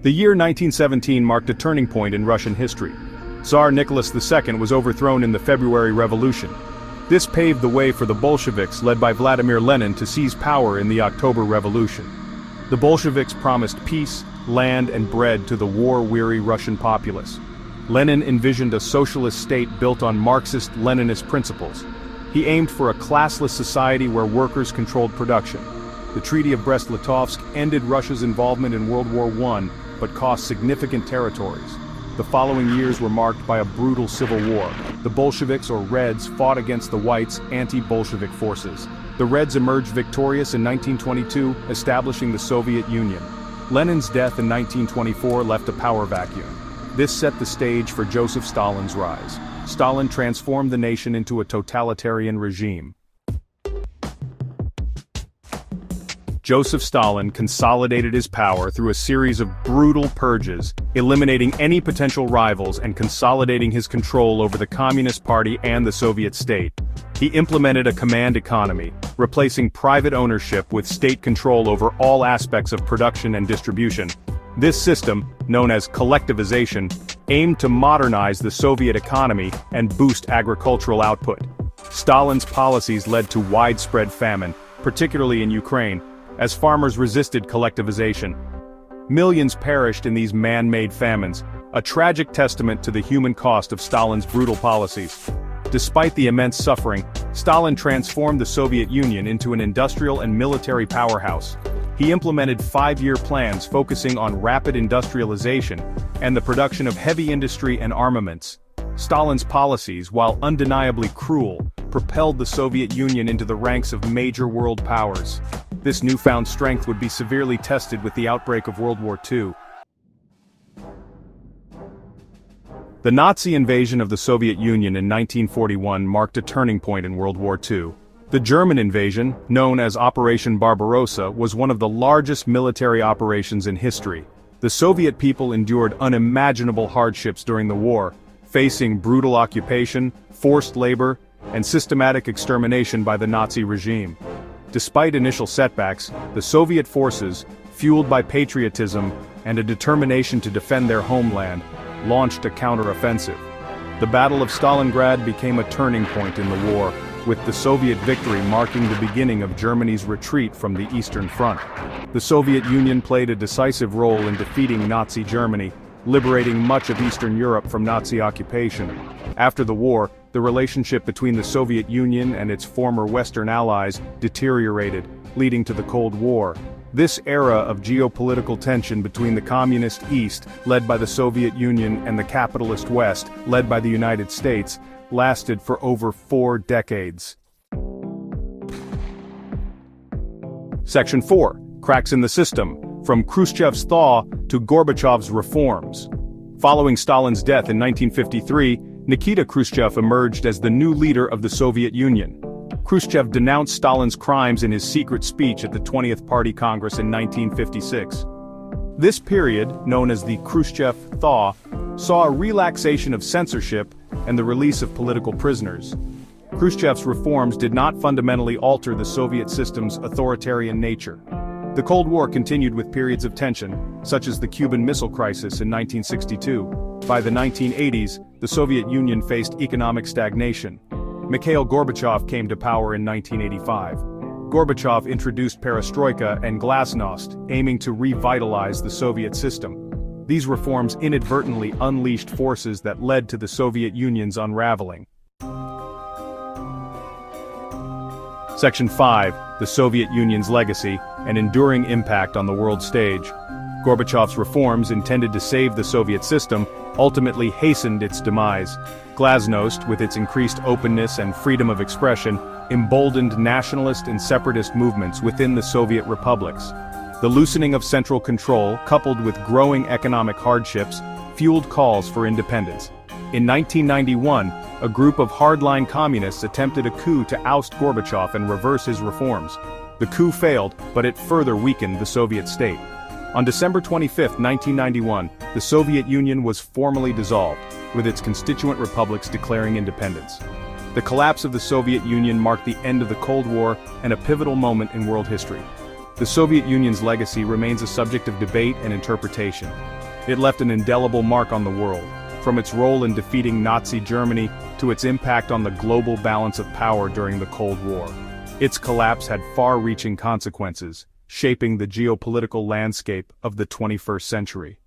The year 1917 marked a turning point in Russian history. Tsar Nicholas II was overthrown in the February Revolution. This paved the way for the Bolsheviks led by Vladimir Lenin to seize power in the October Revolution. The Bolsheviks promised peace, land and bread to the war-weary Russian populace. Lenin envisioned a socialist state built on Marxist-Leninist principles. He aimed for a classless society where workers controlled production. The Treaty of Brest-Litovsk ended Russia's involvement in World War I, but cost significant territories. The following years were marked by a brutal civil war. The Bolsheviks, or Reds, fought against the Whites' anti-Bolshevik forces. The Reds emerged victorious in 1922, establishing the Soviet Union. Lenin's death in 1924 left a power vacuum. This set the stage for Joseph Stalin's rise. Stalin transformed the nation into a totalitarian regime. Joseph Stalin consolidated his power through a series of brutal purges, eliminating any potential rivals and consolidating his control over the Communist Party and the Soviet state. He implemented a command economy, replacing private ownership with state control over all aspects of production and distribution. This system, known as collectivization, aimed to modernize the Soviet economy and boost agricultural output. Stalin's policies led to widespread famine, particularly in Ukraine, as farmers resisted collectivization. Millions perished in these man-made famines, a tragic testament to the human cost of Stalin's brutal policies. Despite the immense suffering, Stalin transformed the Soviet Union into an industrial and military powerhouse. He implemented five-year plans focusing on rapid industrialization and the production of heavy industry and armaments. Stalin's policies, while undeniably cruel, propelled the Soviet Union into the ranks of major world powers. This newfound strength would be severely tested with the outbreak of World War II. The Nazi invasion of the Soviet Union in 1941 marked a turning point in World War II. The German invasion, known as Operation Barbarossa, was one of the largest military operations in history. The Soviet people endured unimaginable hardships during the war, facing brutal occupation, forced labor, and systematic extermination by the Nazi regime. Despite initial setbacks, the Soviet forces, fueled by patriotism and a determination to defend their homeland, launched a counter-offensive. The Battle of Stalingrad became a turning point in the war, with the Soviet victory marking the beginning of Germany's retreat from the Eastern Front. The Soviet Union played a decisive role in defeating Nazi Germany, liberating much of Eastern Europe from Nazi occupation. After the war, the relationship between the Soviet Union and its former Western allies deteriorated, leading to the Cold War. This era of geopolitical tension between the Communist East, led by the Soviet Union, and the capitalist West, led by the United States, lasted for over 4 decades. Section 4. Cracks in the system, from Khrushchev's thaw to Gorbachev's reforms. Following Stalin's death in 1953, Nikita Khrushchev emerged as the new leader of the Soviet Union. Khrushchev denounced Stalin's crimes in his secret speech at the 20th Party Congress in 1956. This period, known as the Khrushchev thaw, saw a relaxation of censorship and the release of political prisoners. Khrushchev's reforms did not fundamentally alter the Soviet system's authoritarian nature. The Cold War continued with periods of tension, such as the Cuban Missile Crisis in 1962. By the 1980s, the Soviet Union faced economic stagnation. Mikhail Gorbachev came to power in 1985. Gorbachev introduced perestroika and glasnost, aiming to revitalize the Soviet system. These reforms inadvertently unleashed forces that led to the Soviet Union's unraveling. Section 5. The Soviet Union's legacy, an enduring impact on the world stage. Gorbachev's reforms, intended to save the Soviet system, ultimately hastened its demise. Glasnost, with its increased openness and freedom of expression, emboldened nationalist and separatist movements within the Soviet republics. The loosening of central control, coupled with growing economic hardships, fueled calls for independence. In 1991, a group of hardline communists attempted a coup to oust Gorbachev and reverse his reforms. The coup failed, but it further weakened the Soviet state. On December 25, 1991, the Soviet Union was formally dissolved, with its constituent republics declaring independence. The collapse of the Soviet Union marked the end of the Cold War and a pivotal moment in world history. The The Soviet Union's legacy remains a subject of debate and interpretation. It left an indelible mark on the world, from its role in defeating Nazi Germany to its impact on the global balance of power during the Cold War. Its collapse had far-reaching consequences, shaping the geopolitical landscape of the 21st century.